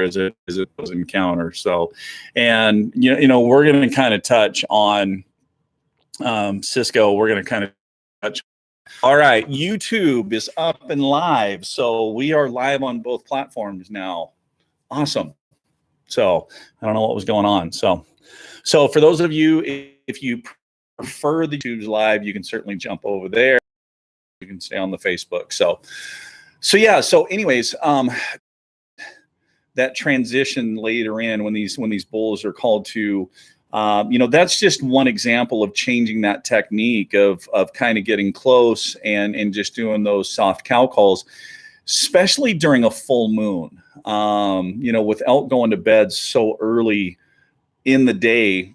as it was encounter. So, and we're going to kind of touch on Cisco. We're going to kind of touch. All right, YouTube is up and live, so we are live on both platforms now. Awesome. So I don't know what was going on. So for those of you, if you prefer the YouTube's live, you can certainly jump over there. You can stay on the Facebook. So yeah. So anyways, that transition later in when these bulls are called to, that's just one example of changing that technique of kind of getting close and just doing those soft cow calls, especially during a full moon. With elk going to bed so early in the day,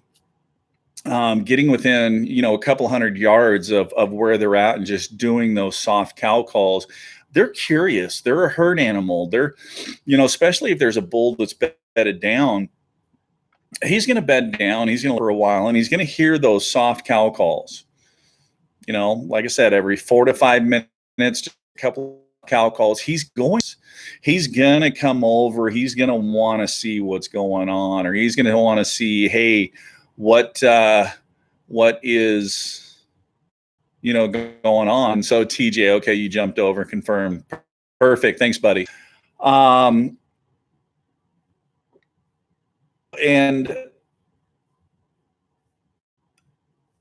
getting within, a couple hundred yards of where they're at and just doing those soft cow calls. They're curious. They're a herd animal. They're, especially if there's a bull that's bedded down, he's going to bed down. He's going to for a while, and he's going to hear those soft cow calls. Like I said, every 4 to 5 minutes, just a couple cow calls. He's going to come over. He's going to want to see what's going on, or he's going to want to see, hey, what is going on. So TJ, okay, you jumped over, confirmed. Perfect. Thanks, buddy. And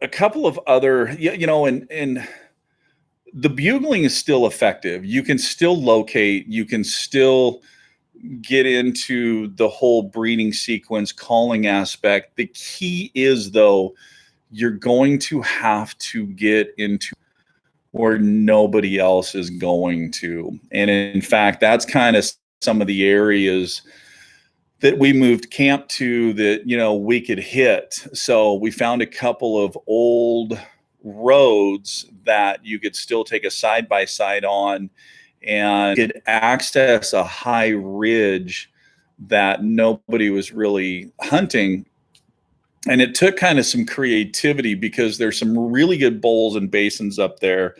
a couple of other, and the bugling is still effective. You can still locate, you can still get into the whole breeding sequence, calling aspect. The key is, though, you're going to have to get into where nobody else is going to. And in fact, that's kind of some of the areas that we moved camp to that, we could hit. So we found a couple of old roads that you could still take a side-by-side on and could access a high ridge that nobody was really hunting. And it took kind of some creativity because there's some really good bowls and basins up there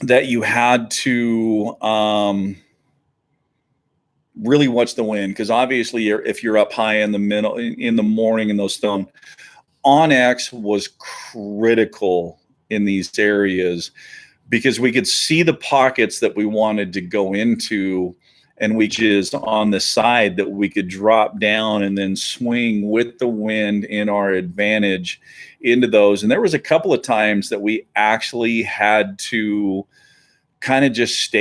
that you had to really watch the wind, because obviously if you're up high in the middle in the morning in those stone, Onyx was critical in these areas because we could see the pockets that we wanted to go into, and we just on the side that we could drop down and then swing with the wind in our advantage into those. And there was a couple of times that we actually had to kind of just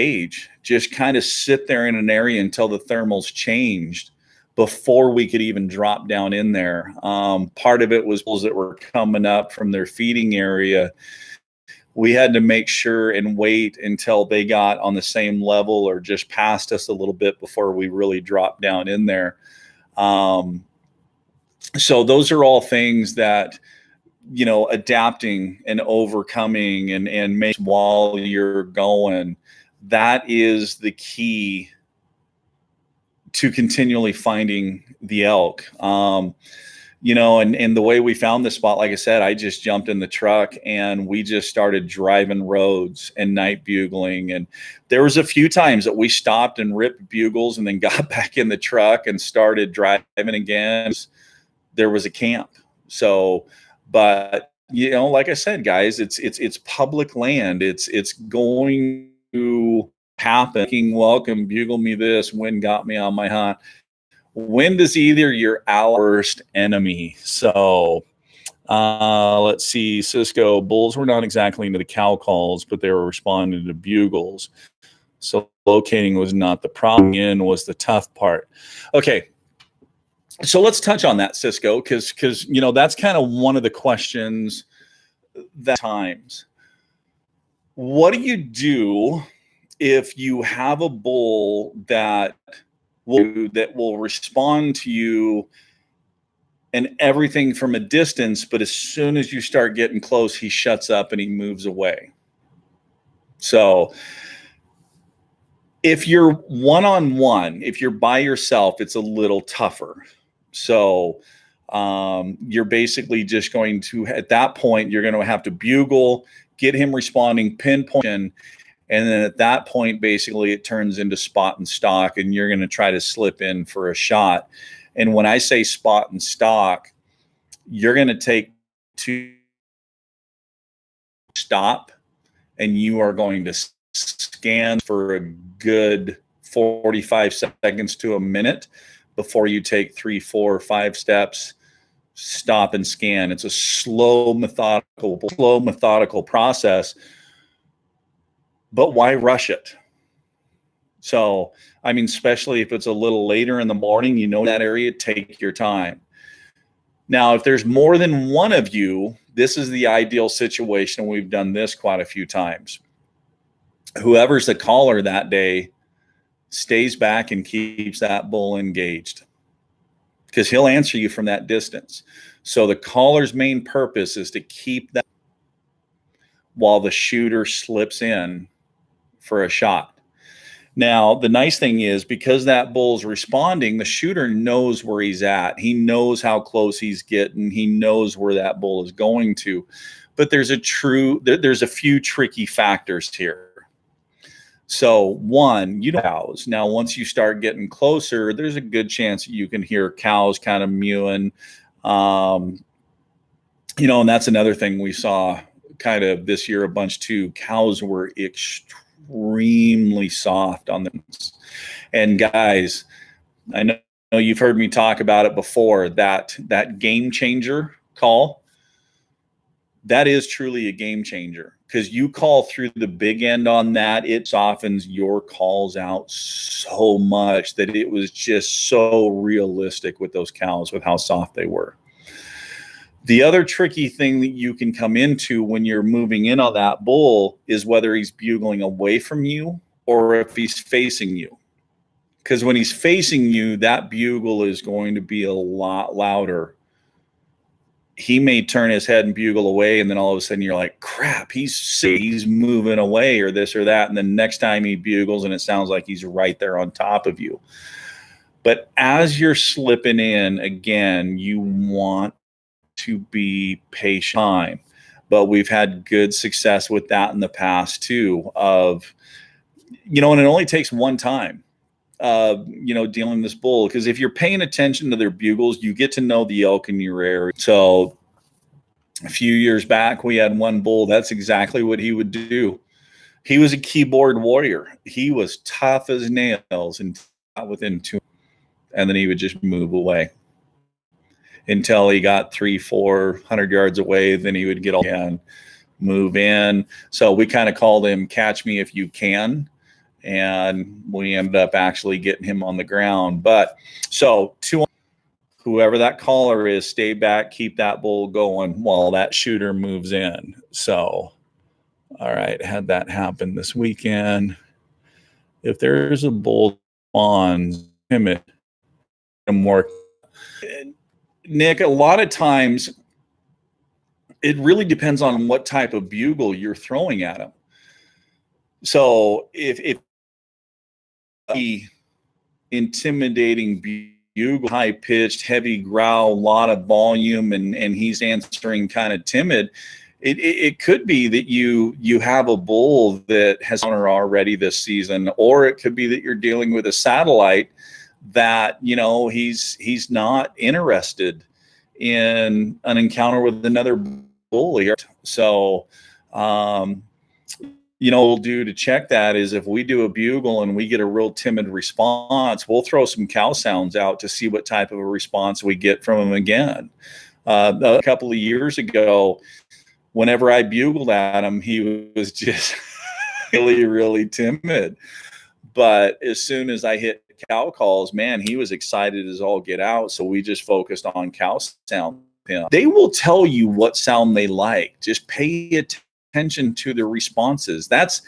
kind of sit there in an area until the thermals changed before we could even drop down in there. Part of it was bulls that were coming up from their feeding area. We had to make sure and wait until they got on the same level or just past us a little bit before we really dropped down in there. So those are all things that, adapting and overcoming and make while you're going, that is the key to continually finding the elk. And the way we found this spot, like I said, I just jumped in the truck and we just started driving roads and night bugling. And there was a few times that we stopped and ripped bugles and then got back in the truck and started driving again. There was a camp. So, but like I said, guys, it's public land. It's going to happen. Welcome, bugle me this, wind got me on my hunt. Wind is either your ally or worst enemy. So let's see. Cisco, bulls were not exactly into the cow calls, but they were responding to bugles. So locating was not the problem. In was the tough part. Okay. So let's touch on that, Cisco, because that's kind of one of the questions that times. What do you do if you have a bull that will respond to you and everything from a distance, but as soon as you start getting close, he shuts up and he moves away? So if you're one-on-one, if you're by yourself, it's a little tougher. So you're basically just going to, at that point, you're going to have to bugle, get him responding, pinpoint, And then at that point, basically it turns into spot and stock, and you're going to try to slip in for a shot. And when I say spot and stock, you're going to take two stop, and you are going to scan for a good 45 seconds to a minute before you take 3, 4, 5 steps, stop and scan. It's a slow, methodical process, but why rush it? So, I mean, especially if it's a little later in the morning, you know, that area, take your time. Now, if there's more than one of you, this is the ideal situation. We've done this quite a few times. Whoever's the caller that day stays back and keeps that bull engaged, because he'll answer you from that distance. So the caller's main purpose is to keep that while the shooter slips in for a shot. Now, the nice thing is, because that bull's responding, the shooter knows where he's at. He knows how close he's getting. He knows where that bull is going to. But there's a few tricky factors here. So one, you know, cows. Now, once you start getting closer, there's a good chance that you can hear cows kind of mewing. You know, and that's another thing we saw kind of this year a bunch too. Cows were extremely soft on them. And guys, I know you've heard me talk about it before, that game changer call, that is truly a game changer, because you call through the big end on that, it softens your calls out so much that it was just so realistic with those cows, with how soft they were. The other tricky thing that you can come into when you're moving in on that bull is whether he's bugling away from you or if he's facing you. Because when he's facing you, that bugle is going to be a lot louder. He may turn his head and bugle away, and then all of a sudden you're like, crap, he's moving away or this or that. And then next time he bugles and it sounds like he's right there on top of you. But as you're slipping in, again, you want to be patient. But we've had good success with that in the past too, of, you know, and it only takes one time, you know, dealing this bull. Because if you're paying attention to their bugles, you get to know the elk in your area. So a few years back, we had one bull. That's exactly what he would do. He was a keyboard warrior. He was tough as nails and within 2, and then he would just move away until he got 300-400 yards away. Then he would get all and move in. So we kind of called him "Catch Me If You Can," and we ended up actually getting him on the ground. But so whoever that caller is, stay back, keep that bull going while that shooter moves in. So, all right, had that happen this weekend. If there's a bull on him, more. Nick, a lot of times it really depends on what type of bugle you're throwing at him. So if the intimidating bugle, high pitched, heavy growl, a lot of volume, and he's answering kind of timid, it could be that you have a bull that has honor already this season, or it could be that you're dealing with a satellite that, you know, he's not interested in an encounter with another bull here. So, you know, what we'll do to check that is, if we do a bugle and we get a real timid response, we'll throw some cow sounds out to see what type of a response we get from him again. A couple of years ago, whenever I bugled at him, he was just really, really timid. But as soon as I hit cow calls, man, he was excited as all get out. So we just focused on cow sound. They will tell you what sound they like. Just pay attention to the responses. That's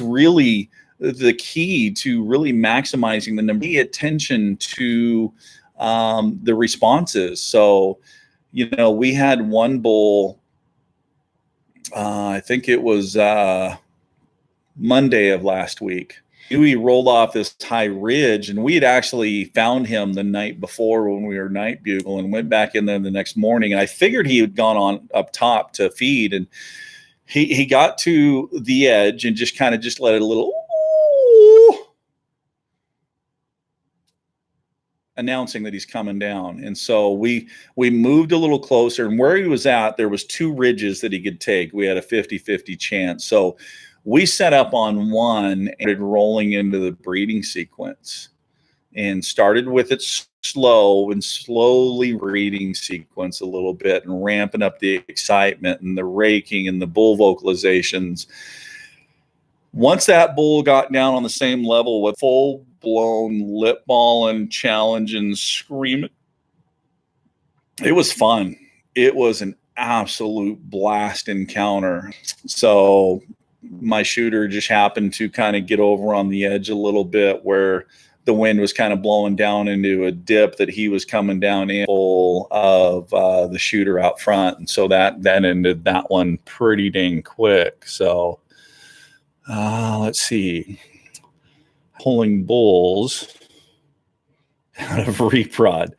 really the key to really maximizing the number. Pay attention to the responses. So, you know, we had one bull, I think it was Monday of last week. He rolled off this high ridge, and we had actually found him the night before when we were night bugle, and went back in there the next morning. And I figured he had gone on up top to feed, and he got to the edge and just kind of just let it a little announcing that he's coming down. And so we moved a little closer, and where he was at, there was 2 ridges that he could take. We had a 50-50 chance. So we set up on one and rolling into the breeding sequence, and started with it slow and slowly breeding sequence a little bit and ramping up the excitement and the raking and the bull vocalizations. Once that bull got down on the same level with full blown lip ball and challenge and screaming, it was fun. It was an absolute blast encounter. So my shooter just happened to kind of get over on the edge a little bit where the wind was kind of blowing down into a dip that he was coming down in full of the shooter out front. And so that ended that one pretty dang quick. So let's see. Pulling bulls out of reprod.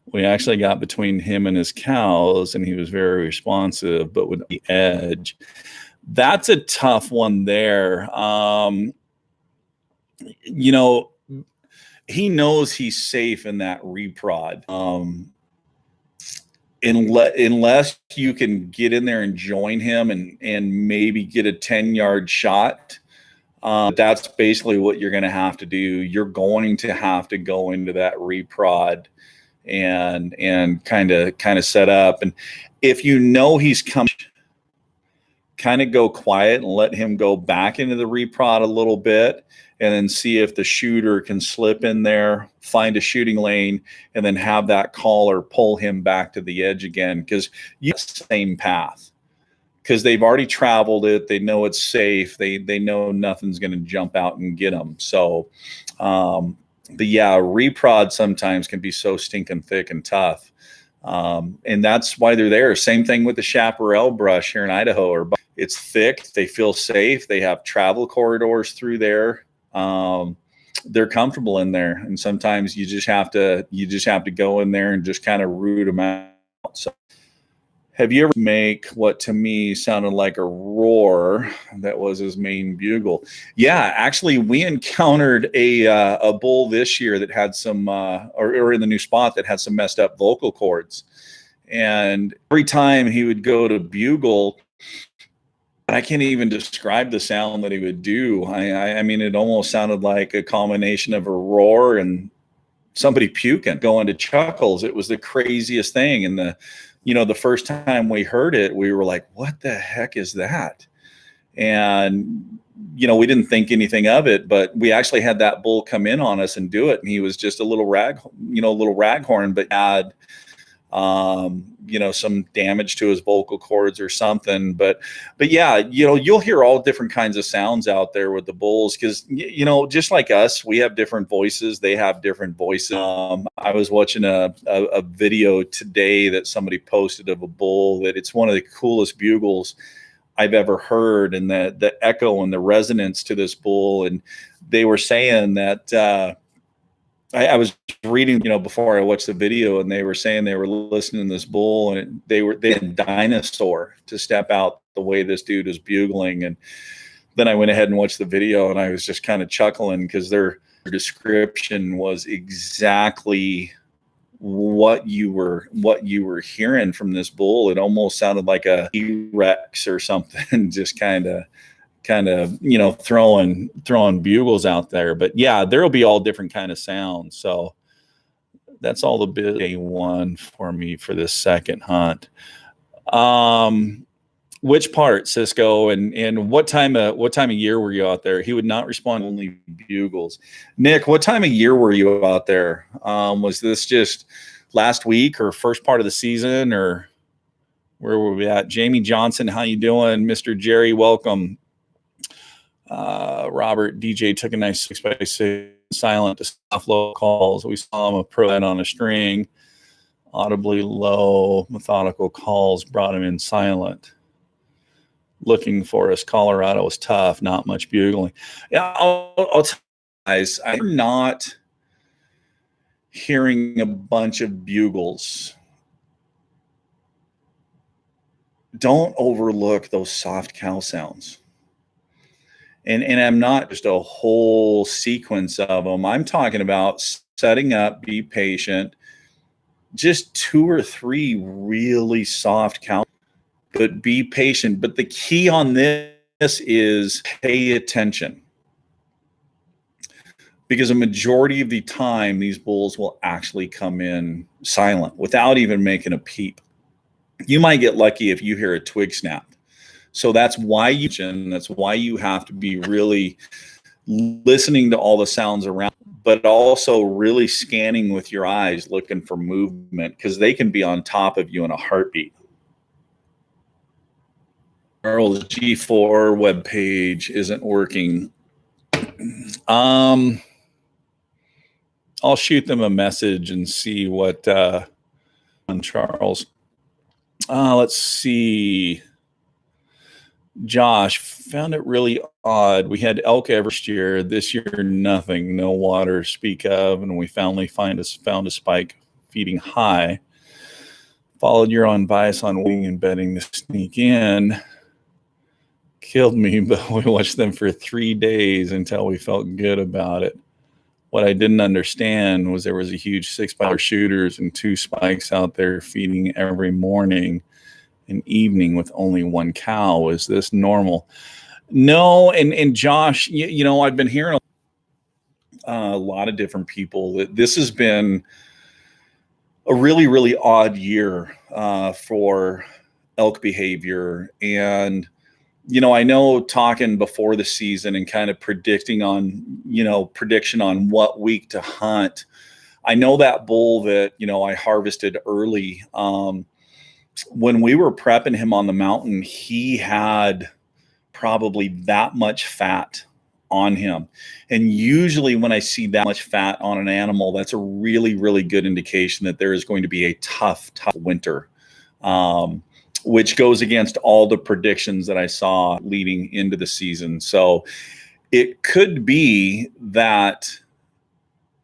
We actually got between him and his cows, and he was very responsive, but with the edge, that's a tough one there. You know, he knows he's safe in that reprod. Unless you can get in there and join him and maybe get a 10-yard shot, that's basically what you're going to have to do. You're going to have to go into that reprod and kind of set up. And if you know he's coming, kind of go quiet and let him go back into the reprod a little bit, and then see if the shooter can slip in there, find a shooting lane, and then have that caller pull him back to the edge again, because you have the same path, because they've already traveled it. They know it's safe. They know nothing's going to jump out and get them. So, but yeah, reprod sometimes can be so stinking thick and tough. And that's why they're there. Same thing with the chaparral brush here in Idaho. It's thick. They feel safe. They have travel corridors through there. They're comfortable in there. And sometimes you just have to go in there and just kind of root them out. So, have you ever make what to me sounded like a roar that was his main bugle? Yeah, actually, we encountered a bull this year that had some, or in the new spot that had some messed up vocal cords. And every time he would go to bugle, I can't even describe the sound that he would do. I mean, it almost sounded like a combination of a roar and somebody puking, going to chuckles. It was the craziest thing. And the first time we heard it, we were like, what the heck is that? And, we didn't think anything of it, but we actually had that bull come in on us and do it. And he was just a little raghorn, but had, some damage to his vocal cords or something. But yeah, you'll hear all different kinds of sounds out there with the bulls, because, just like us, we have different voices. They have different voices. I was watching a video today that somebody posted of a bull that it's one of the coolest bugles I've ever heard, and the echo and the resonance to this bull. And they were saying that, I was reading, before I watched the video, and they were saying they were listening to this bull, and they had a dinosaur to step out the way this dude is bugling. And then I went ahead and watched the video, and I was just kind of chuckling, because their description was exactly what you were hearing from this bull. It almost sounded like a T-Rex or something, just kind of throwing bugles out there. But yeah, there'll be all different kind of sounds. So that's all the big one for me for this second hunt. Which part, Cisco, and what time of year were you out there? He would not respond, only bugles. Nick, what time of year were you out there? Was this just last week or first part of the season, or where were we at? Jamie Johnson, how you doing? Mr. Jerry, welcome. Robert DJ took a nice 6x6 silent to soft low calls. We saw him approach on a string, audibly low methodical calls, brought him in silent. Looking for us. Colorado was tough, not much bugling. Yeah, I'll tell you guys, I'm not hearing a bunch of bugles don't overlook those soft cow sounds. And I'm not just a whole sequence of them. I'm talking about setting up, be patient, just 2 or 3 really soft counts, but be patient. But the key on this is pay attention, because a majority of the time these bulls will actually come in silent without even making a peep. You might get lucky if you hear a twig snap. So that's why you have to be really listening to all the sounds around, but also really scanning with your eyes, looking for movement, because they can be on top of you in a heartbeat. Charles G4 webpage isn't working. I'll shoot them a message and see what on Charles. Let's see. Josh, found it really odd. We had elk every year. This year, nothing. No water to speak of. And we finally found a spike feeding high. Followed your advice on waiting and bedding to sneak in. Killed me, but we watched them for 3 days until we felt good about it. What I didn't understand was there was a huge 6-power shooters and 2 spikes out there feeding every morning and evening with only 1 cow. Is this normal? No. And Josh, you know, I've been hearing a lot of different people that this has been a really, really odd year for elk behavior. And, you know, I know talking before the season and kind of prediction on what week to hunt. I know that bull that, you know, I harvested early. When we were prepping him on the mountain, he had probably that much fat on him. And usually when I see that much fat on an animal, that's a really, really good indication that there is going to be a tough winter, which goes against all the predictions that I saw leading into the season. So it could be that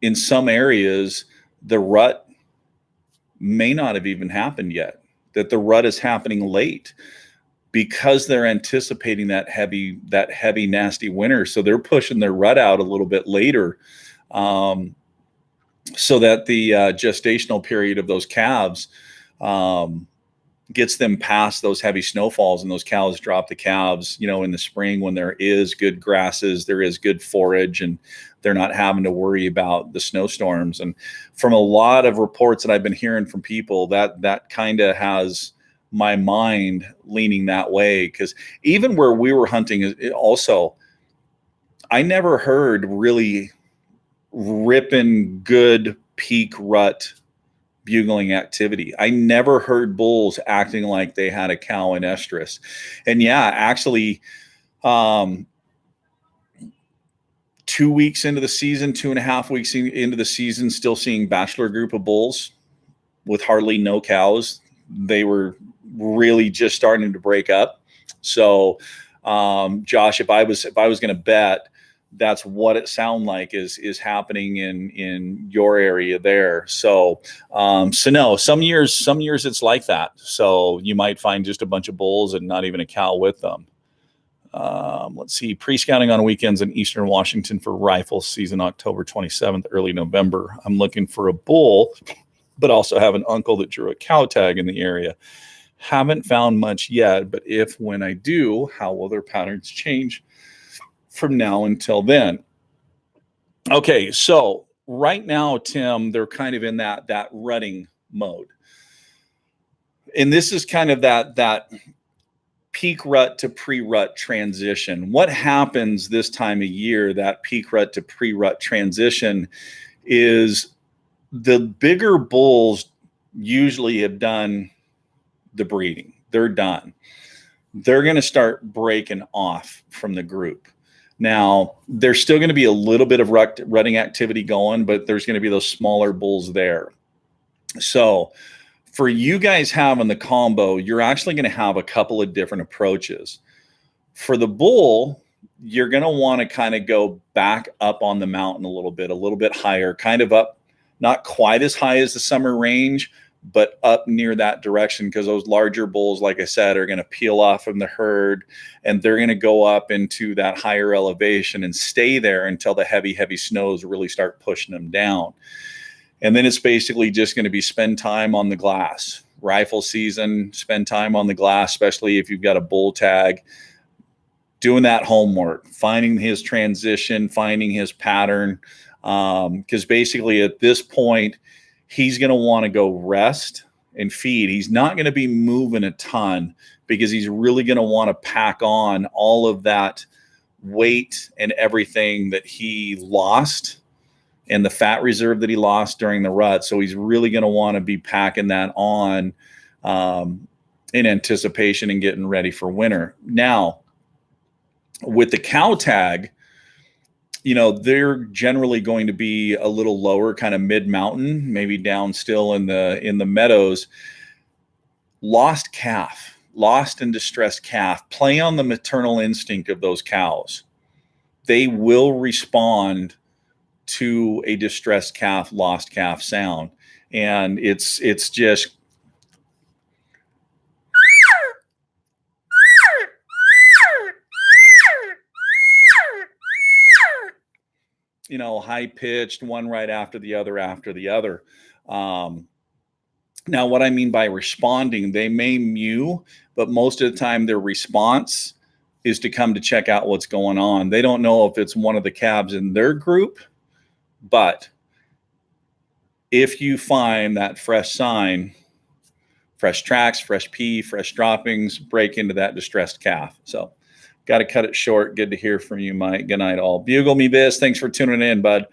in some areas, the rut may not have even happened yet, that the rut is happening late because they're anticipating that heavy, nasty winter. So they're pushing their rut out a little bit later, so that the gestational period of those calves gets them past those heavy snowfalls, and those cows drop the calves, you know, in the spring when there is good grasses, there is good forage, and they're not having to worry about the snowstorms. And from a lot of reports that I've been hearing from people, that kind of has my mind leaning that way. Because even where we were hunting, also, I never heard really ripping good peak rut bugling activity. I never heard bulls acting like they had a cow in estrus. And yeah, actually, 2 weeks into the season, 2.5 weeks into the season, still seeing bachelor group of bulls with hardly no cows. They were really just starting to break up. So, Josh, if I was going to bet, that's what it sounds like is happening in your area there. So, no, some years it's like that. So you might find just a bunch of bulls and not even a cow with them. Let's see, pre-scouting on weekends in Eastern Washington for rifle season, October 27th, early November. I'm looking for a bull, but also have an uncle that drew a cow tag in the area. Haven't found much yet, but when I do, how will their patterns change from now until then? Okay, so right now, Tim, they're kind of in that rutting mode. And this is kind of that peak rut to pre-rut transition. What happens this time of year, that peak rut to pre-rut transition, is the bigger bulls usually have done the breeding. They're done. They're going to start breaking off from the group. Now, there's still going to be a little bit of rutting activity going, but there's going to be those smaller bulls there. So for you guys having the combo, you're actually going to have a couple of different approaches. For the bull, you're going to want to kind of go back up on the mountain a little bit higher, kind of up, not quite as high as the summer range, but up near that direction, because those larger bulls, like I said, are going to peel off from the herd, and they're going to go up into that higher elevation and stay there until the heavy snows really start pushing them down. And then it's basically just going to be spend time on the glass. Rifle season, spend time on the glass, especially if you've got a bull tag, doing that homework, finding his transition, finding his pattern. Because basically at this point, he's going to want to go rest and feed. He's not going to be moving a ton because he's really going to want to pack on all of that weight and everything that he lost and the fat reserve that he lost during the rut. So he's really going to want to be packing that on in anticipation and getting ready for winter. Now, with the cow tag, they're generally going to be a little lower, kind of mid-mountain, maybe down still in the meadows. Lost and distressed calf, play on the maternal instinct of those cows. They will respond to a distressed calf, lost calf sound. And it's just, high pitched, one right after the other. Now, what I mean by responding, they may mew, but most of the time their response is to come to check out what's going on. They don't know if it's one of the calves in their group, but if you find that fresh sign, fresh tracks, fresh pee, fresh droppings, break into that distressed calf. So got to cut it short. Good to hear from you, Mike. Good night, all. Bugle me, Biz. Thanks for tuning in, bud.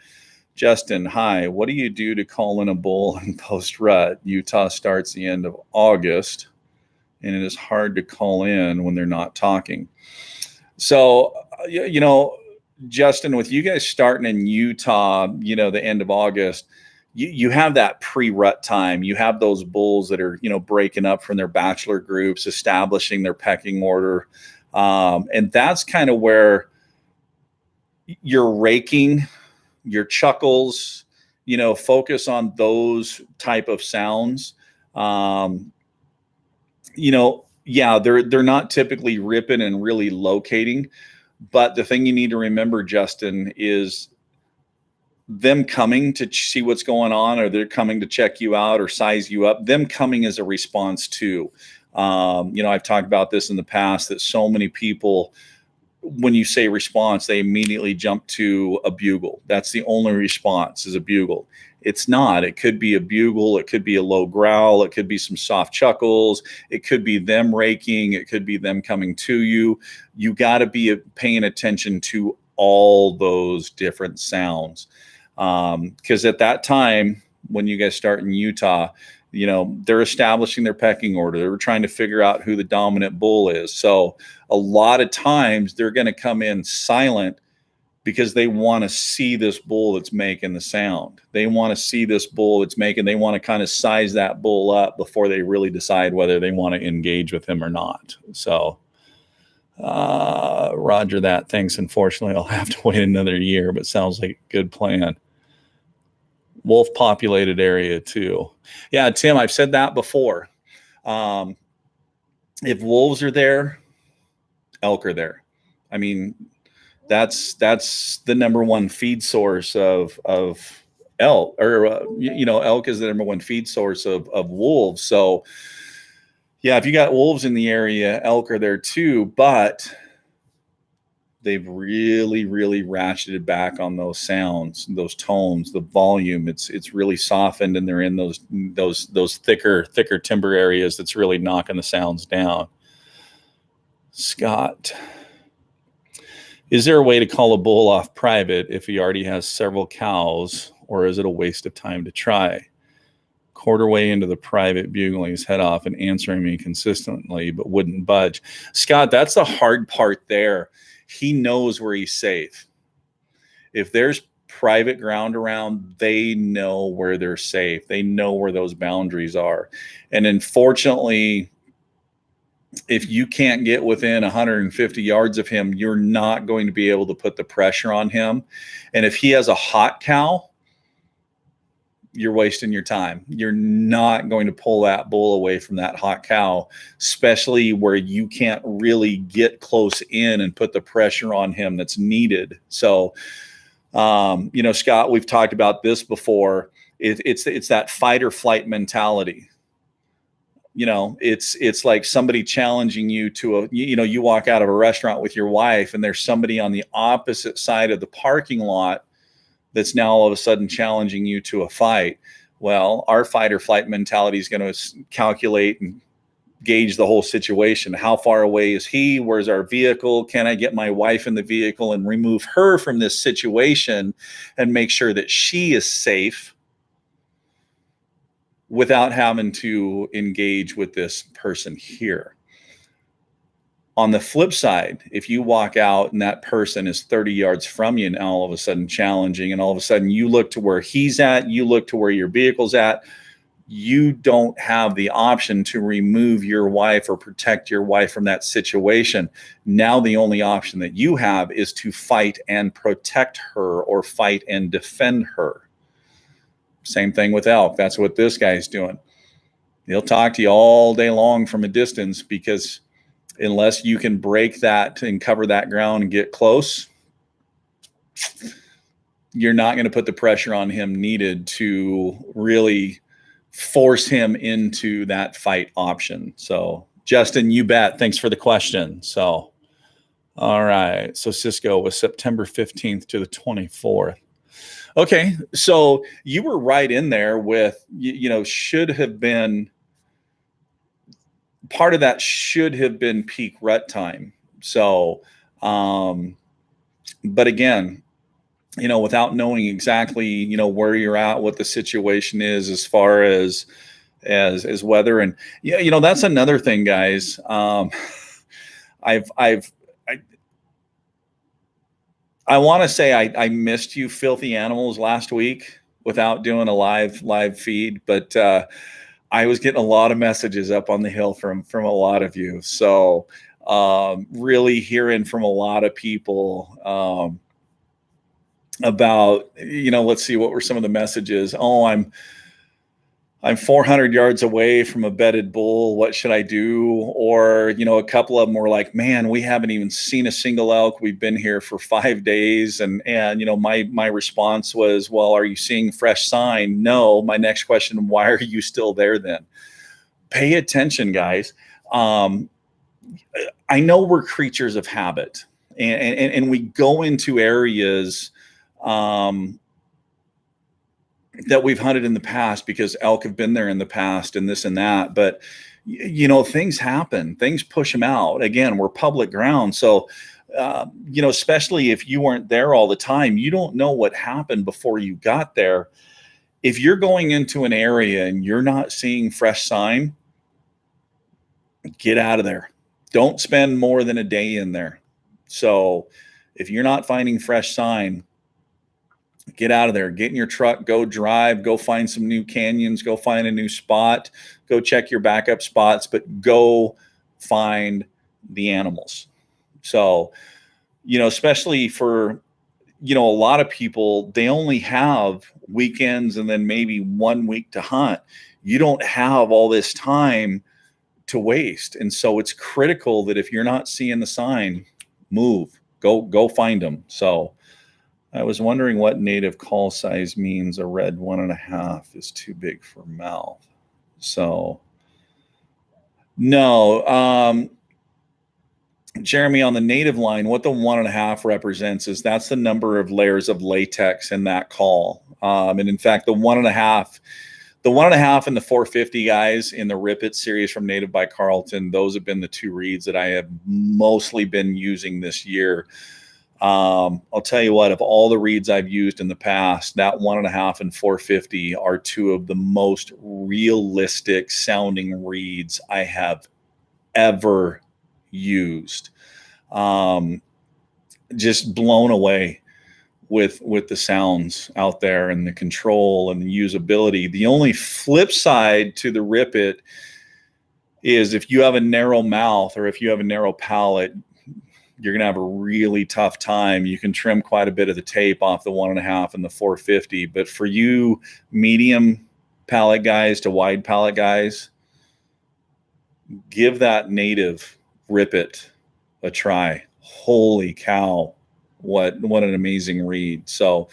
Justin, hi. What do you do to call in a bull in Post Rut? Utah starts the end of August, and it is hard to call in when they're not talking. So, Justin, with you guys starting in Utah, the end of August, you have that pre-rut time. You have those bulls that are, breaking up from their bachelor groups, establishing their pecking order. And that's kind of where you're raking, your chuckles, focus on those type of sounds. They're not typically ripping and really locating. But the thing you need to remember, Justin, is them coming to see what's going on, or they're coming to check you out or size you up. Them coming as a response too. I've talked about this in the past, that so many people, when you say response, they immediately jump to a bugle. That's the only response, is a bugle. It's not. It could be a bugle. It could be a low growl. It could be some soft chuckles. It could be them raking. It could be them coming to you. You got to be paying attention to all those different sounds. Because at that time, when you guys start in Utah, they're establishing their pecking order. They're trying to figure out who the dominant bull is. So a lot of times they're going to come in silent because they want to see this bull that's making the sound. They want to see this bull that's making, they want to kind of size that bull up before they really decide whether they want to engage with him or not. So, roger that. Thanks. Unfortunately, I'll have to wait another year, but sounds like a good plan. Wolf populated area too. Yeah, Tim, I've said that before. If wolves are there, elk are there. I mean, that's the number one feed source of elk, or elk is the number one feed source of wolves. So yeah, if you got wolves in the area, elk are there too, but they've really, really ratcheted back on those sounds, those tones, the volume. It's really softened, and they're in those thicker timber areas that's really knocking the sounds down. Scott, is there a way to call a bull off private if he already has several cows, or is it a waste of time to try? Quarter way into the private, bugling his head off and answering me consistently, but wouldn't budge. Scott, that's the hard part there. He knows where he's safe. If there's private ground around, they know where they're safe. They know where those boundaries are. And unfortunately, if you can't get within 150 yards of him, you're not going to be able to put the pressure on him. And if he has a hot cow, you're wasting your time. You're not going to pull that bull away from that hot cow, especially where you can't really get close in and put the pressure on him that's needed. So, Scott, we've talked about this before. It's that fight or flight mentality. It's like somebody challenging you to you walk out of a restaurant with your wife and there's somebody on the opposite side of the parking lot that's now all of a sudden challenging you to a fight. Well, our fight or flight mentality is going to calculate and gauge the whole situation. How far away is he? Where's our vehicle? Can I get my wife in the vehicle and remove her from this situation and make sure that she is safe without having to engage with this person here? On the flip side, if you walk out and that person is 30 yards from you and all of a sudden challenging, and all of a sudden you look to where he's at, you look to where your vehicle's at, you don't have the option to remove your wife or protect your wife from that situation. Now the only option that you have is to fight and protect her or fight and defend her. Same thing with elk. That's what this guy's doing. He'll talk to you all day long from a distance, because unless you can break that and cover that ground and get close, you're not going to put the pressure on him needed to really force him into that fight option. So, Justin, you bet. Thanks for the question. So, all right. So Cisco was September 15th to the 24th. Okay, so you were right in there with, should have been, part of that should have been peak rut time. So, but again, without knowing exactly, where you're at, what the situation is as far as weather. And, that's another thing, guys. I want to say I missed you filthy animals last week without doing a live feed, but I was getting a lot of messages up on the hill from a lot of you. So really hearing from a lot of people about, let's see, what were some of the messages? Oh, I'm 400 yards away from a bedded bull. What should I do? Or, a couple of them were like, man, we haven't even seen a single elk. We've been here for 5 days. And my response was, well, are you seeing fresh sign? No. My next question, why are you still there then? Pay attention, guys. I know we're creatures of habit, and we go into areas that we've hunted in the past because elk have been there in the past and this and that. But, things happen, things push them out. Again, we're public ground. So, especially if you weren't there all the time, you don't know what happened before you got there. If you're going into an area and you're not seeing fresh sign, get out of there. Don't spend more than a day in there. So if you're not finding fresh sign, get out of there, get in your truck, go drive, go find some new canyons, go find a new spot, go check your backup spots, but go find the animals. So, especially for, a lot of people, they only have weekends and then maybe 1 week to hunt. You don't have all this time to waste. And so it's critical that if you're not seeing the sign, move, go find them. So, I was wondering what native call size means. A red 1.5 is too big for mouth. So, no. Jeremy, on the native line, what the 1.5 represents is that's the number of layers of latex in that call. And in fact, the 1.5 and the 450 guys in the Rip It series from Native by Carlton, those have been the two reeds that I have mostly been using this year. I'll tell you what, of all the reeds I've used in the past, that 1.5 and 450 are two of the most realistic sounding reeds I have ever used. Just blown away with the sounds out there and the control and the usability. The only flip side to the Rip It is if you have a narrow mouth or if you have a narrow palate, you're going to have a really tough time. You can trim quite a bit of the tape off the 1.5 and the 450, but for you medium pallet guys to wide pallet guys, give that native Rip It a try. Holy cow. What an amazing read. So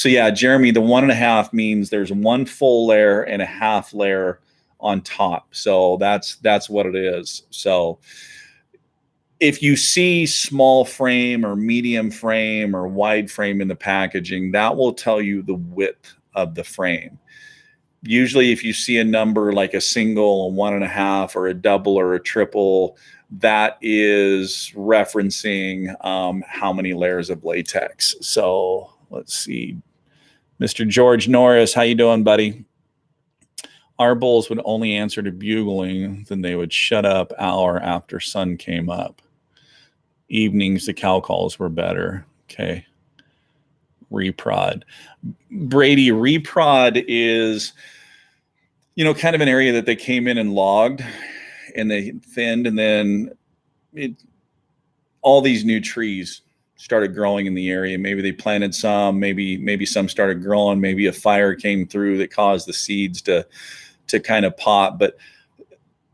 yeah, Jeremy, the 1.5 means there's 1 full layer and a half layer on top. So that's what it is. So if you see small frame or medium frame or wide frame in the packaging, that will tell you the width of the frame. Usually if you see a number like a single, a 1.5, or a double or a triple, that is referencing how many layers of latex. So let's see. Mr. George Norris, how you doing, buddy? Our bulls would only answer to bugling, then they would shut up hour after sun came up. Evenings, the cow calls were better. Okay. Reprod. Brady, reprod is, kind of an area that they came in and logged and they thinned, and then all these new trees started growing in the area. Maybe they planted some, maybe some started growing, maybe a fire came through that caused the seeds to kind of pop. But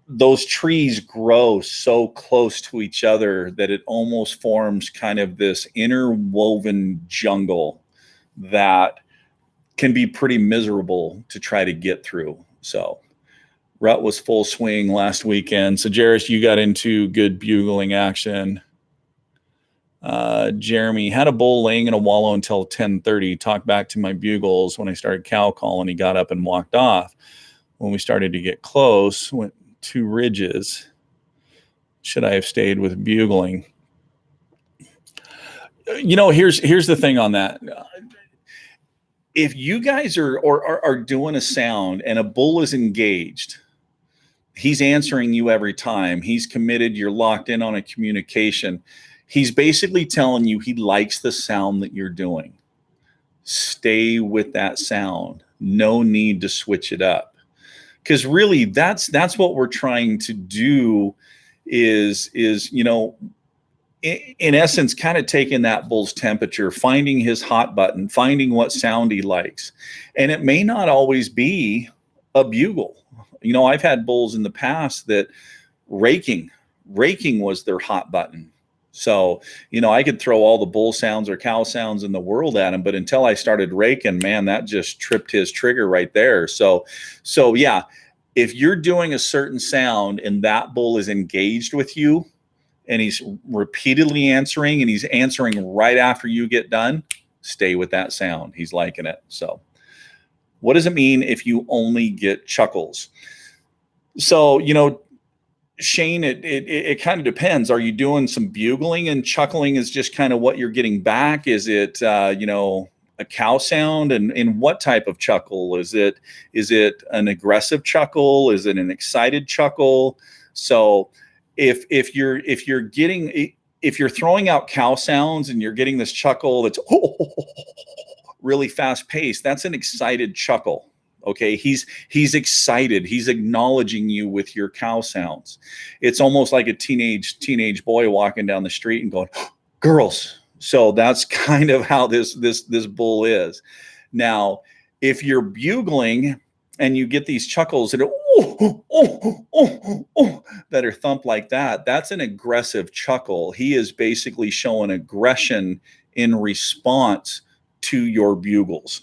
those trees grow so close to each other that it almost forms kind of this interwoven jungle that can be pretty miserable to try to get through. So rut was full swing last weekend. So Jairus, you got into good bugling action. Jeremy, had a bull laying in a wallow until 10:30. Talked back to my bugles. When I started cow calling, he got up and walked off. When we started to get close, went 2 ridges. Should I have stayed with bugling? Here's the thing on that. If you guys are doing a sound and a bull is engaged, he's answering you every time. He's committed. You're locked in on a communication. He's basically telling you he likes the sound that you're doing. Stay with that sound. No need to switch it up. Because really, that's what we're trying to do is in essence, kind of taking that bull's temperature, finding his hot button, finding what sound he likes. And it may not always be a bugle. I've had bulls in the past that raking was their hot button. So, I could throw all the bull sounds or cow sounds in the world at him, but until I started raking, man, that just tripped his trigger right there. So yeah, if you're doing a certain sound and that bull is engaged with you and he's repeatedly answering and he's answering right after you get done, stay with that sound. He's liking it. So what does it mean if you only get chuckles? So, Shane, it kind of depends. Are you doing some bugling, and chuckling is just kind of what you're getting back? Is it, a cow sound, and what type of chuckle? Is it an aggressive chuckle? Is it an excited chuckle? So if you're throwing out cow sounds and you're getting this chuckle that's really fast paced, that's an excited chuckle. Okay, he's excited. He's acknowledging you with your cow sounds. It's almost like a teenage boy walking down the street and going, "Girls." So that's kind of how this bull is. Now, if you're bugling and you get these chuckles that that are thumped like that, that's an aggressive chuckle. He is basically showing aggression in response to your bugles.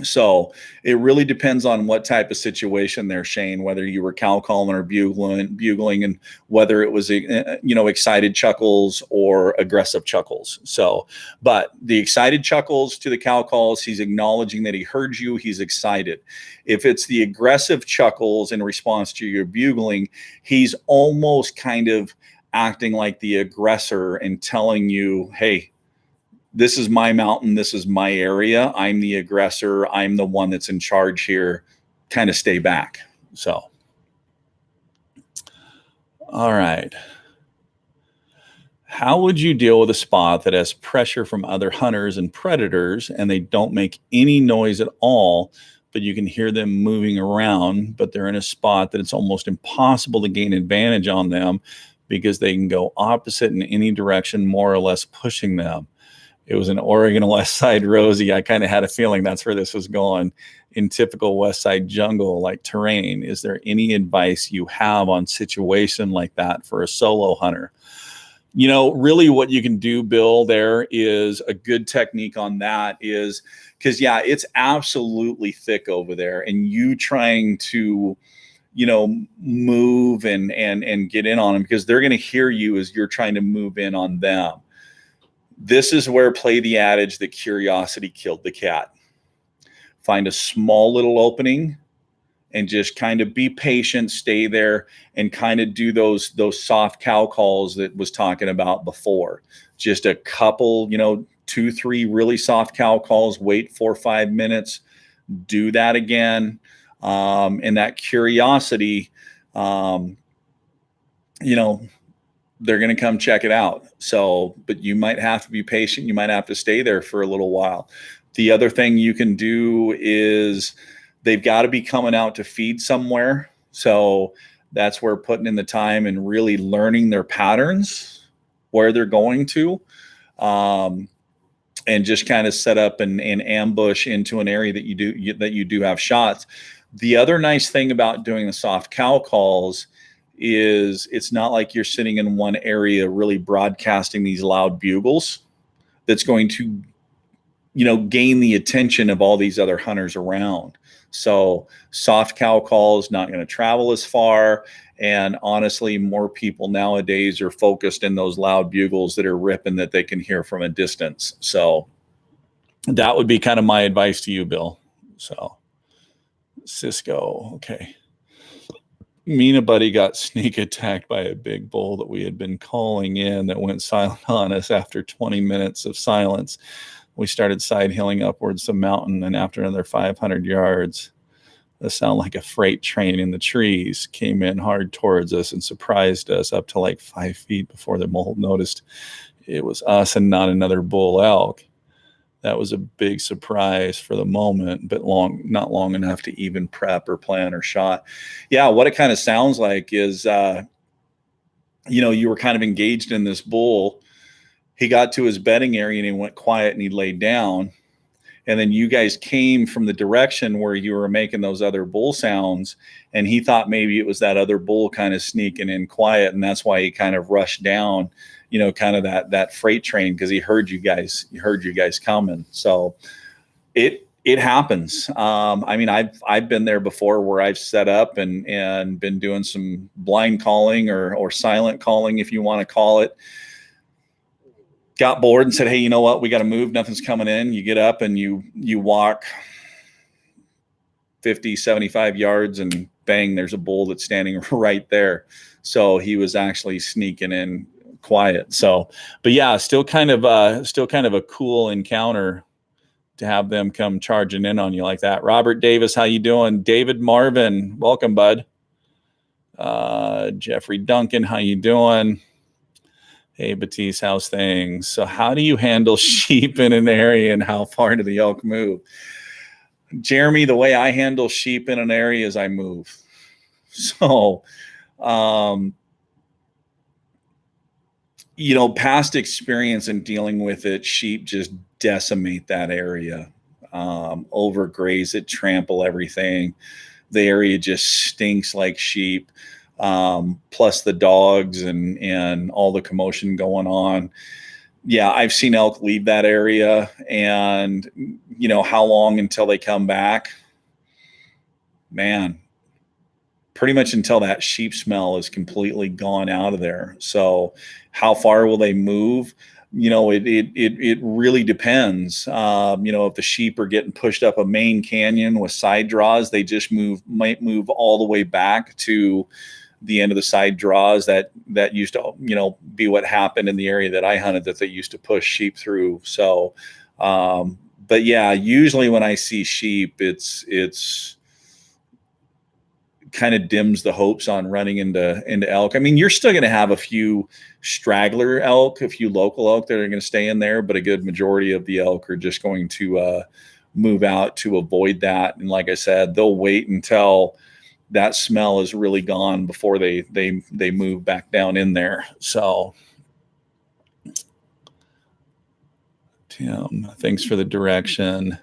So it really depends on what type of situation there, Shane, whether you were cow calling or bugling, and whether it was, excited chuckles or aggressive chuckles. So, but the excited chuckles to the cow calls, he's acknowledging that he heard you. He's excited. If it's the aggressive chuckles in response to your bugling, he's almost kind of acting like the aggressor and telling you, hey, this is my mountain. This is my area. I'm the aggressor. I'm the one that's in charge here. Kind of stay back. So, all right. How would you deal with a spot that has pressure from other hunters and predators and they don't make any noise at all, but you can hear them moving around, but they're in a spot that it's almost impossible to gain advantage on them because they can go opposite in any direction, more or less pushing them. It was an Oregon West Side Rosie. I kind of had a feeling that's where this was going. In typical West Side jungle like terrain, is there any advice you have on situation like that for a solo hunter? Really what you can do, Bill, there is a good technique on that is because, yeah, it's absolutely thick over there, and you trying to, move and get in on them because they're going to hear you as you're trying to move in on them. This is where play the adage that curiosity killed the cat. Find a small little opening and just kind of be patient, stay there, and kind of do those soft cow calls that was talking about before. Just a couple, 2-3 really soft cow calls, wait 4 or 5 minutes, do that again. And that curiosity, they're going to come check it out. So, but you might have to be patient. You might have to stay there for a little while. The other thing you can do is they've got to be coming out to feed somewhere. So that's where putting in the time and really learning their patterns, where they're going to, and just kind of set up and ambush into an area that you do have shots. The other nice thing about doing the soft cow calls is it's not like you're sitting in one area really broadcasting these loud bugles that's going to, gain the attention of all these other hunters around. So soft cow calls not going to travel as far. And honestly, more people nowadays are focused in those loud bugles that are ripping that they can hear from a distance. So that would be kind of my advice to you, Bill. So Cisco. Okay. Me and a buddy got sneak attacked by a big bull that we had been calling in that went silent on us after 20 minutes of silence. We started side hilling upwards the mountain, and after another 500 yards, the sound like a freight train in the trees came in hard towards us and surprised us up to like 5 feet before the bull noticed it was us and not another bull elk. That was a big surprise for the moment, but not long enough to even prep or plan or shot. Yeah, what it kind of sounds like is, you were kind of engaged in this bull. He got to his bedding area and he went quiet and he laid down. And then you guys came from the direction where you were making those other bull sounds. And he thought maybe it was that other bull kind of sneaking in quiet. And that's why he kind of rushed down, kind of that freight train, because he heard you guys coming. So it happens. I've been there before where I've set up and been doing some blind calling or silent calling, if you want to call it. Got bored and said, hey, you know what? We got to move. Nothing's coming in. You get up and you walk 50, 75 yards and bang, there's a bull that's standing right there. So he was actually sneaking in quiet. So, but yeah, still kind of a cool encounter to have them come charging in on you like that. Robert Davis, how you doing? David Marvin, welcome, bud. Jeffrey Duncan, how you doing? Hey, Batiste, how's things? So how do you handle sheep in an area and how far do the elk move? Jeremy, the way I handle sheep in an area is I move. So, past experience in dealing with it, sheep just decimate that area, overgraze it, trample everything. The area just stinks like sheep. Plus the dogs and all the commotion going on. Yeah, I've seen elk leave that area, and how long until they come back? Man, pretty much until that sheep smell is completely gone out of there. So how far will they move? It really depends. If the sheep are getting pushed up a main canyon with side draws, they just might move all the way back to the end of the side draws that used to, be what happened in the area that I hunted, that they used to push sheep through. So, but yeah, usually when I see sheep, it's kind of dims the hopes on running into elk. I mean, you're still going to have a few straggler elk, a few local elk that are going to stay in there, but a good majority of the elk are just going to move out to avoid that. And like I said, they'll wait until that smell is really gone before they move back down in there. So Tim, thanks for the direction.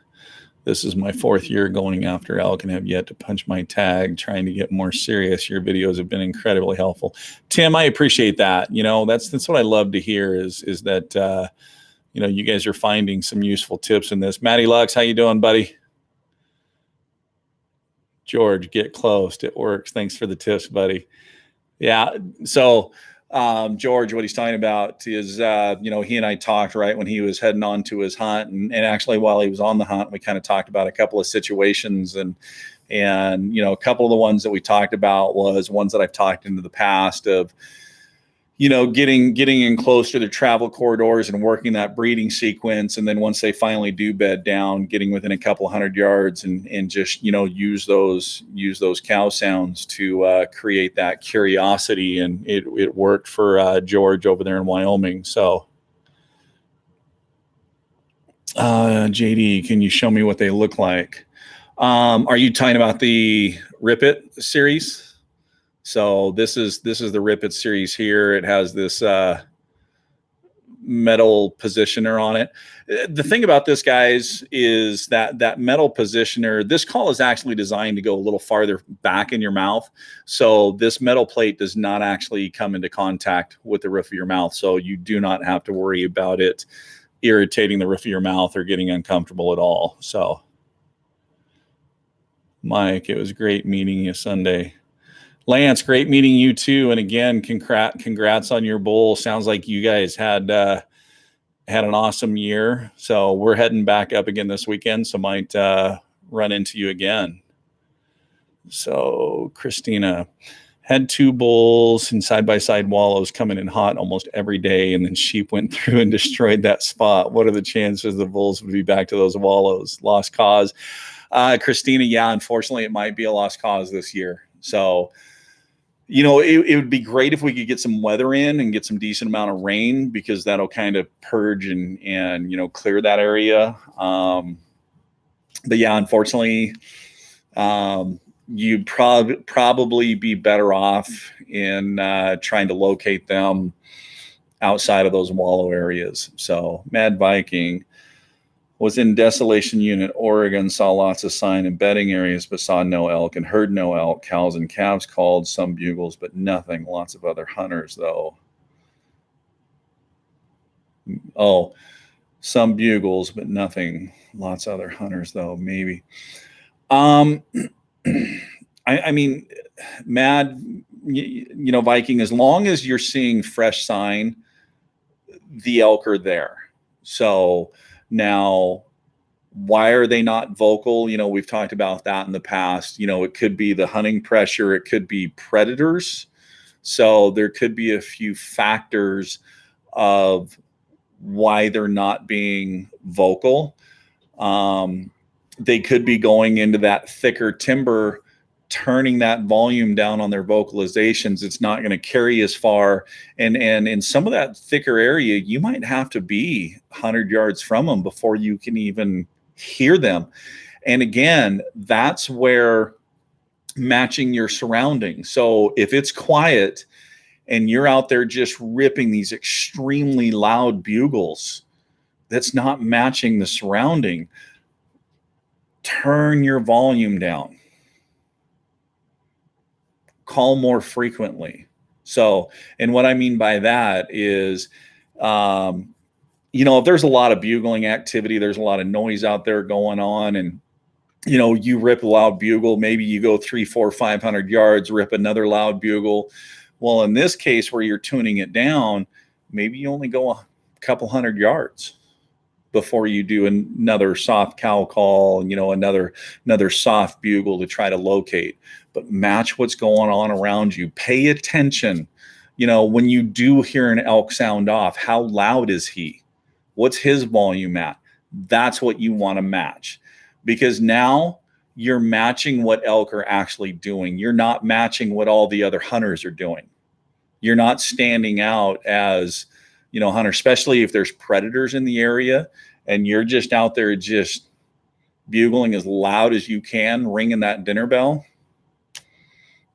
This is my 4th year going after elk and have yet to punch my tag, trying to get more serious. Your videos have been incredibly helpful. Tim, I appreciate that. You know, that's what I love to hear is that, you know, you guys are finding some useful tips in this. Matty Lux, how you doing, buddy? George, get close. It works. Thanks for the tips, buddy. Yeah. So, George, what he's talking about is, you know, he and I talked right when he was heading on to his hunt, and actually while he was on the hunt, we kind of talked about a couple of situations, and you know, a couple of the ones that we talked about was ones that I've talked into the past of, you know, getting in close to the travel corridors and working that breeding sequence. And then once they finally do bed down, getting within a couple 100 yards and just, you know, use those cow sounds to create that curiosity. And it worked for George over there in Wyoming. So JD, can you show me what they look like? Are you talking about the Rip It series? So this is the Rip It series here. It has this metal positioner on it. The thing about this, guys, is that metal positioner, this call is actually designed to go a little farther back in your mouth. So this metal plate does not actually come into contact with the roof of your mouth. So you do not have to worry about it irritating the roof of your mouth or getting uncomfortable at all. So Mike, it was great meeting you Sunday. Lance, great meeting you too. And again, congrats on your bull. Sounds like you guys had an awesome year. So we're heading back up again this weekend. So might run into you again. So Christina had 2 bulls and side-by-side wallows coming in hot almost every day. And then sheep went through and destroyed that spot. What are the chances the bulls would be back to those wallows? Lost cause. Christina, yeah, unfortunately it might be a lost cause this year. So, you know, it would be great if we could get some weather in and get some decent amount of rain, because that'll kind of purge and you know, clear that area. But yeah, unfortunately, you'd probably be better off in trying to locate them outside of those wallow areas. So Mad Viking was in Desolation Unit, Oregon, saw lots of sign and bedding areas, but saw no elk and heard no elk. Cows and calves called, some bugles, but nothing. Lots of other hunters, though. Oh, some bugles, but nothing. Lots of other hunters, though, maybe. I mean, Mad, you know, Viking, as long as you're seeing fresh sign, the elk are there. So now, why are they not vocal? You know, we've talked about that in the past. You know, it could be the hunting pressure. It could be predators. So there could be a few factors of why they're not being vocal. They could be going into that thicker timber, turning that volume down on their vocalizations. It's not going to carry as far. And in some of that thicker area, you might have to be 100 yards from them before you can even hear them. And again, that's where matching your surroundings. So if it's quiet and you're out there just ripping these extremely loud bugles, that's not matching the surrounding, turn your volume down. Call more frequently. So, and what I mean by that is, you know, if there's a lot of bugling activity, there's a lot of noise out there going on, and, you know, you rip a loud bugle, maybe you go 300, 400, 500 yards, rip another loud bugle. Well, in this case where you're tuning it down, maybe you only go a couple 100 yards before you do another soft cow call, you know, another soft bugle to try to locate. But match what's going on around you. Pay attention. You know, when you do hear an elk sound off, how loud is he? What's his volume at? That's what you want to match, because now you're matching what elk are actually doing. You're not matching what all the other hunters are doing. You're not standing out as, you know, hunter, especially if there's predators in the area and you're just out there just bugling as loud as you can, ringing that dinner bell.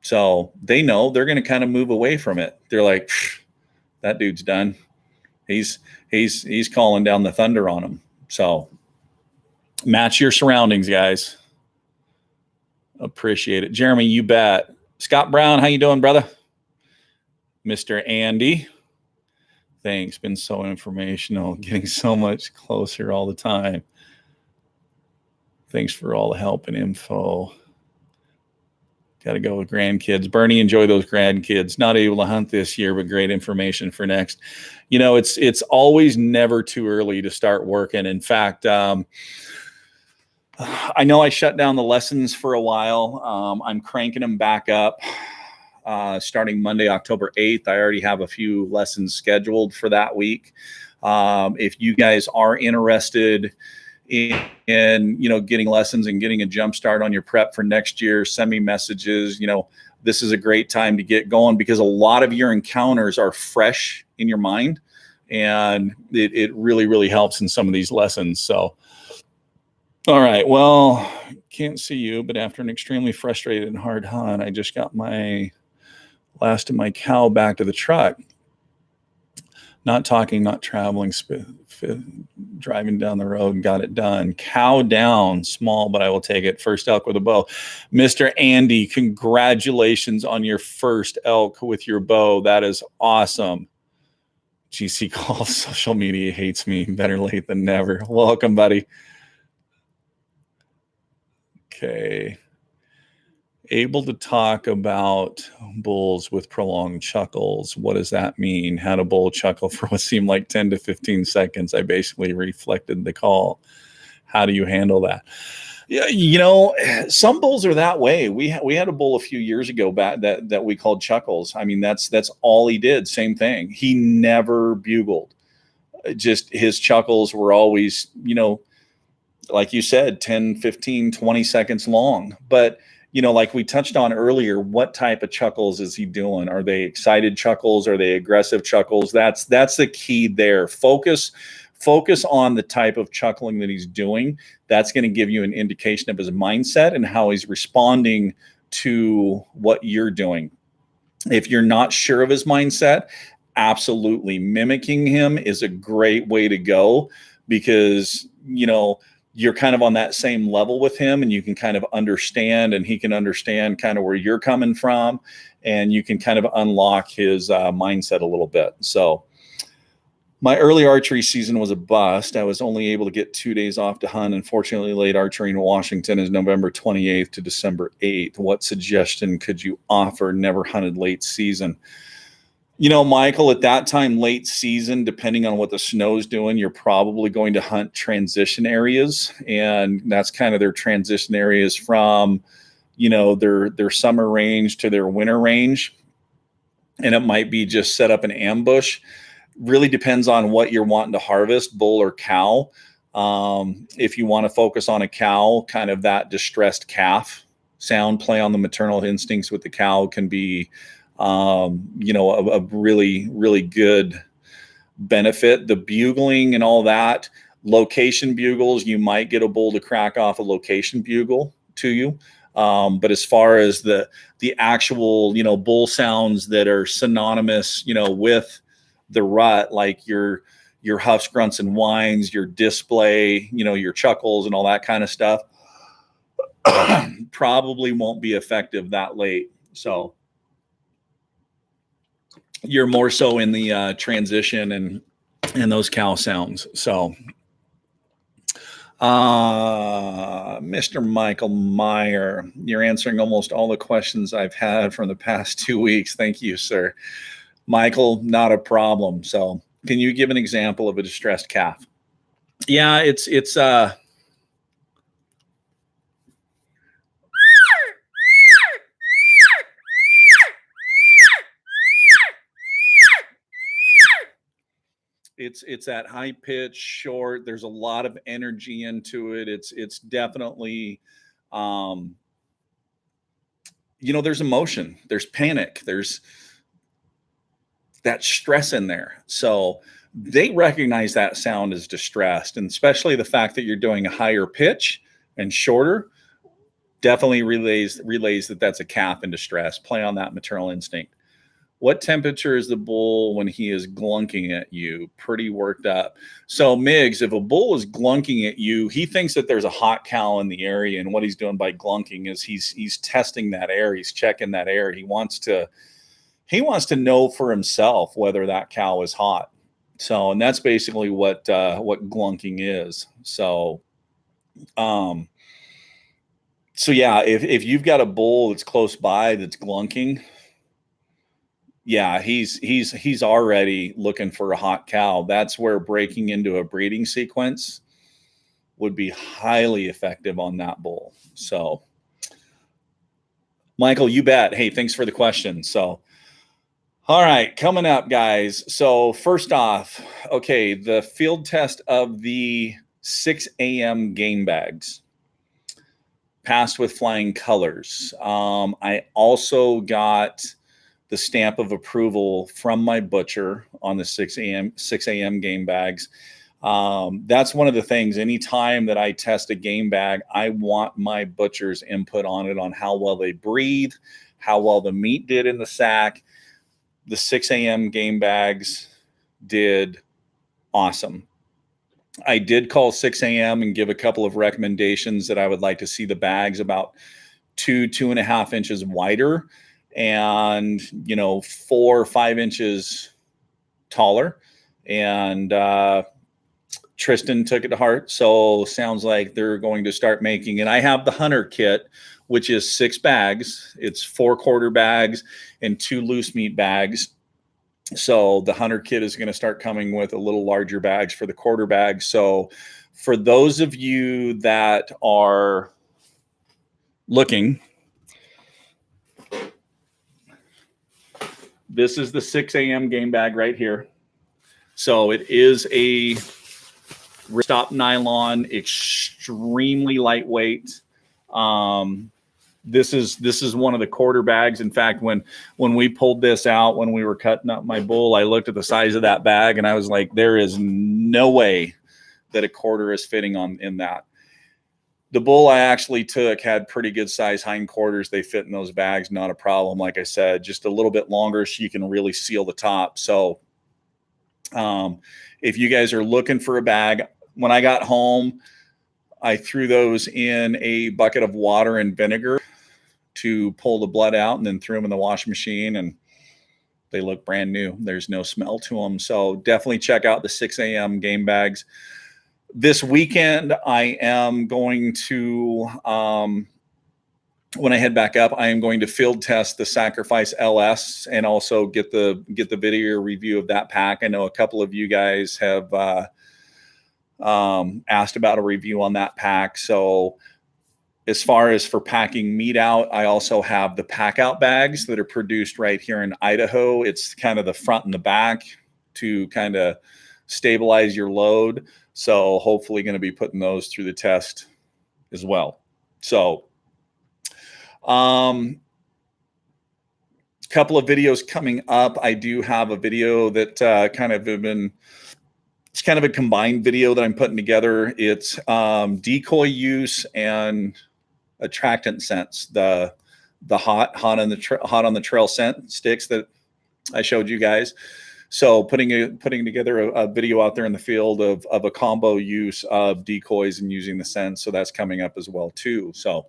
So they know they're going to kind of move away from it. They're like, that dude's done. He's calling down the thunder on them. So match your surroundings, guys. Appreciate it. Jeremy, you bet. Scott Brown, how you doing, brother? Mr. Andy, thanks. Been so informational, getting so much closer all the time. Thanks for all the help and info. Got to go with grandkids. Bernie, enjoy those grandkids. Not able to hunt this year, but great information for next. You know, it's always never too early to start working. In fact, I know I shut down the lessons for a while. I'm cranking them back up starting Monday, October 8th. I already have a few lessons scheduled for that week. If you guys are interested in getting lessons and getting a jump start on your prep for next year, send me messages. This is a great time to get going because a lot of your encounters are fresh in your mind, and it really, really helps in some of these lessons. So, all right, well, can't see you, but after an extremely frustrated and hard hunt, I just got my last of my cow back to the truck. Not talking, not traveling, driving down the road and got it done. Cow down, small, but I will take it. First elk with a bow. Mr. Andy, congratulations on your first elk with your bow. That is awesome. GC calls social media hates me. Better late than never. Welcome, buddy. Okay. Able to talk about bulls with prolonged chuckles. What does that mean? Had a bull chuckle for what seemed like 10 to 15 seconds. I basically reflected the call. How do you handle that? Yeah, some bulls are that way. We had a bull a few years ago back that we called chuckles. I mean, that's all he did. Same thing. He never bugled. Just his chuckles were always, like you said, 10, 15, 20 seconds long. But like we touched on earlier, what type of chuckles is he doing? Are they excited chuckles? Are they aggressive chuckles? That's the key there. Focus on the type of chuckling that he's doing. That's going to give you an indication of his mindset and how he's responding to what you're doing. If you're not sure of his mindset, absolutely mimicking him is a great way to go because, you're kind of on that same level with him and you can kind of understand and he can understand kind of where you're coming from and you can kind of unlock his mindset a little bit. So my early archery season was a bust. I was only able to get 2 days off to hunt. Unfortunately, late archery in Washington is November 28th to December 8th. What suggestion could you offer? Never hunted late season. Michael, at that time, late season, depending on what the snow's doing, you're probably going to hunt transition areas. And that's kind of their transition areas from, their summer range to their winter range. And it might be just set up an ambush. Really depends on what you're wanting to harvest, bull or cow. If you want to focus on a cow, kind of that distressed calf sound, play on the maternal instincts with the cow can be a really, really good benefit. The bugling and all that, location bugles, you might get a bull to crack off a location bugle to you. But as far as the actual, bull sounds that are synonymous, with the rut, like your huffs, grunts, and whines, your display, your chuckles and all that kind of stuff, probably won't be effective that late. So you're more so in the transition and those cow sounds. So, Mr. Michael Meyer, you're answering almost all the questions I've had from the past 2 weeks. Thank you, sir. Michael, not a problem. So can you give an example of a distressed calf? Yeah, it's it's that high pitch, short. There's a lot of energy into it. It's definitely, there's emotion, there's panic, there's that stress in there. So they recognize that sound as distressed, and especially the fact that you're doing a higher pitch and shorter definitely relays that that's a calf in distress. Play on that maternal instinct. What temperature is the bull when he is glunking at you? Pretty worked up. So Miggs, if a bull is glunking at you, he thinks that there's a hot cow in the area, and what he's doing by glunking is he's testing that air. He's checking that air. He wants to know for himself whether that cow is hot. So, and that's basically what glunking is. So, so yeah, if you've got a bull that's close by that's glunking, yeah, he's already looking for a hot cow. That's where breaking into a breeding sequence would be highly effective on that bull. So, Michael, you bet. Hey, thanks for the question. So, all right, coming up, guys. So first off, okay, the field test of the 6 a.m. game bags passed with flying colors. I also got the stamp of approval from my butcher on the 6 a.m. game bags. That's one of the things. Anytime that I test a game bag, I want my butcher's input on it, on how well they breathe, how well the meat did in the sack. The 6 a.m. game bags did awesome. I did call 6 a.m. and give a couple of recommendations that I would like to see the bags about 2.5 inches wider, and 4 or 5 inches taller. And Tristan took it to heart. So sounds like they're going to start making, and I have the Hunter kit, which is 6 bags. It's 4 quarter bags and 2 loose meat bags. So the Hunter kit is going to start coming with a little larger bags for the quarter bags. So for those of you that are looking, this is the 6 a.m. game bag right here. So it is a stop nylon, extremely lightweight. This is one of the quarter bags. In fact, when we pulled this out, when we were cutting up my bull, I looked at the size of that bag and I was like, there is no way that a quarter is fitting in that. The bull I actually took had pretty good size hindquarters. They fit in those bags, not a problem. Like I said, just a little bit longer so you can really seal the top. So if you guys are looking for a bag, when I got home, I threw those in a bucket of water and vinegar to pull the blood out, and then threw them in the washing machine, and they look brand new. There's no smell to them. So definitely check out the 6 a.m. game bags. This weekend, I am going to, when I head back up, I am going to field test the Sacrifice LS and also get the video review of that pack. I know a couple of you guys have asked about a review on that pack. So as far as for packing meat out, I also have the pack out bags that are produced right here in Idaho. It's kind of the front and the back to kind of stabilize your load. So hopefully going to be putting those through the test as well. So couple of videos coming up. I do have a video that it's kind of a combined video that I'm putting together. It's decoy use and attractant scents. The hot on the trail scent sticks that I showed you guys. So putting together a video out there in the field of a combo use of decoys and using the scent. So that's coming up as well too. So,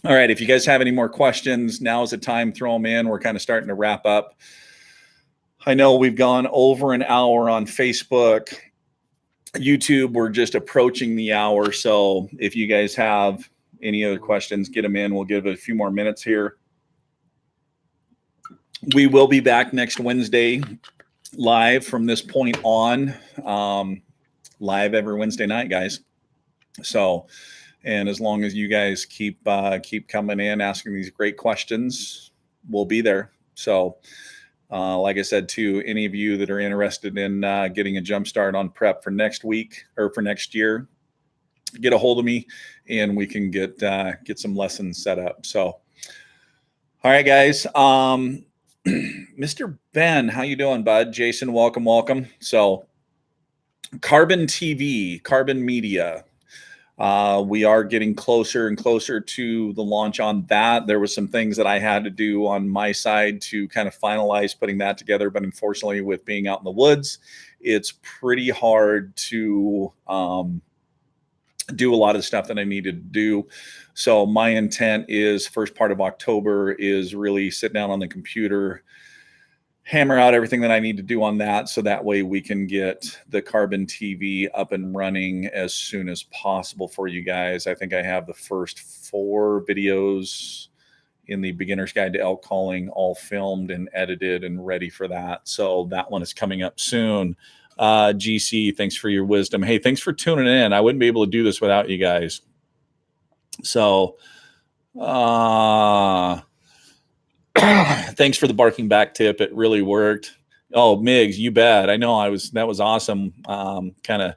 all right, if you guys have any more questions, now is the time, throw them in. We're kind of starting to wrap up. I know we've gone over an hour on Facebook. YouTube, we're just approaching the hour. So if you guys have any other questions, get them in. We'll give it a few more minutes here. We will be back next Wednesday live from this point on, live every Wednesday night, guys. So, and as long as you guys keep coming in, asking these great questions, we'll be there. So, like I said, to any of you that are interested in getting a jump start on prep for next week or for next year, get a hold of me and we can get some lessons set up. So, all right, guys. Mr. Ben, how you doing, bud? Jason, welcome. So, Carbon TV, Carbon Media. We are getting closer and closer to the launch on that. There was some things that I had to do on my side to kind of finalize putting that together, but unfortunately, with being out in the woods, it's pretty hard to do a lot of the stuff that I needed to do. So my intent is first part of October is really sit down on the computer, hammer out everything that I need to do on that. So that way we can get the Carbon TV up and running as soon as possible for you guys. I think I have the first 4 videos in the Beginner's Guide to Elk Calling all filmed and edited and ready for that. So that one is coming up soon. GC, thanks for your wisdom. Hey, thanks for tuning in. I wouldn't be able to do this without you guys. So, thanks for the barking back tip. It really worked. Oh, Migs, you bet. I know that was awesome. Kind of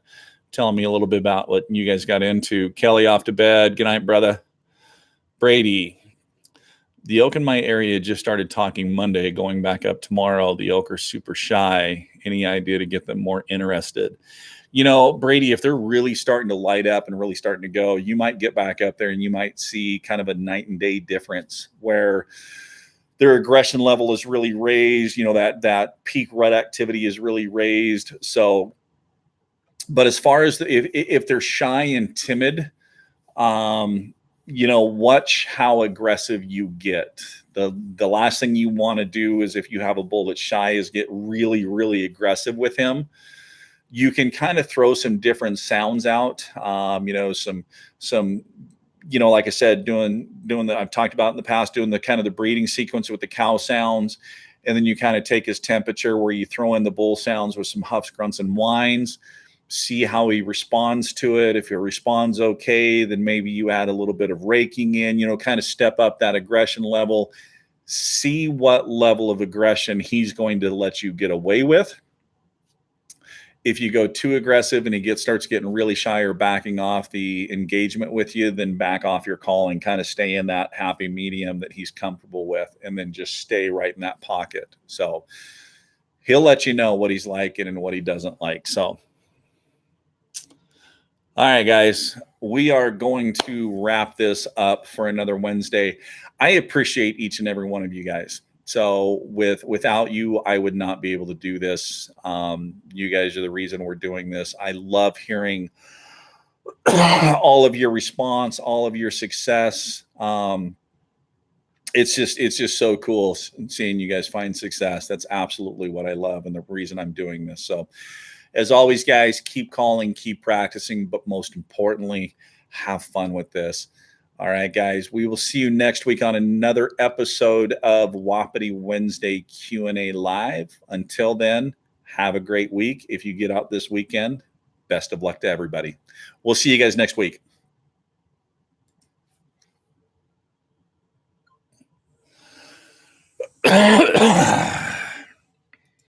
telling me a little bit about what you guys got into. Kelly off to bed. Good night, brother. Brady, the elk in my area just started talking Monday, going back up tomorrow. The elk are super shy. Any idea to get them more interested? You know, Brady, if they're really starting to light up and really starting to go, you might get back up there and you might see kind of a night and day difference where their aggression level is really raised. You know, that peak rut activity is really raised. So, but as far as if they're shy and timid, you know, watch how aggressive you get. The last thing you want to do is, if you have a bull that's shy, is get really, really aggressive with him. You can kind of throw some different sounds out. You know, some, you know, like I said, doing the, I've talked about in the past, doing the kind of the breeding sequence with the cow sounds. And then you kind of take his temperature where you throw in the bull sounds with some huffs, grunts, and whines. See how he responds to it. If he responds okay, then maybe you add a little bit of raking in, you know, kind of step up that aggression level. See what level of aggression he's going to let you get away with. If you go too aggressive and he starts getting really shy or backing off the engagement with you, then back off your calling, kind of stay in that happy medium that he's comfortable with, and then just stay right in that pocket. So he'll let you know what he's liking and what he doesn't like. So, all right, guys, we are going to wrap this up for another Wednesday. I appreciate each and every one of you guys. So without you, I would not be able to do this. You guys are the reason we're doing this. I love hearing all of your response, all of your success. It's just so cool seeing you guys find success. That's absolutely what I love and the reason I'm doing this. So, as always, guys, keep calling, keep practicing, but most importantly, have fun with this. All right, guys, we will see you next week on another episode of Wapiti Wednesday Q&A Live. Until then, have a great week. If you get out this weekend, best of luck to everybody. We'll see you guys next week.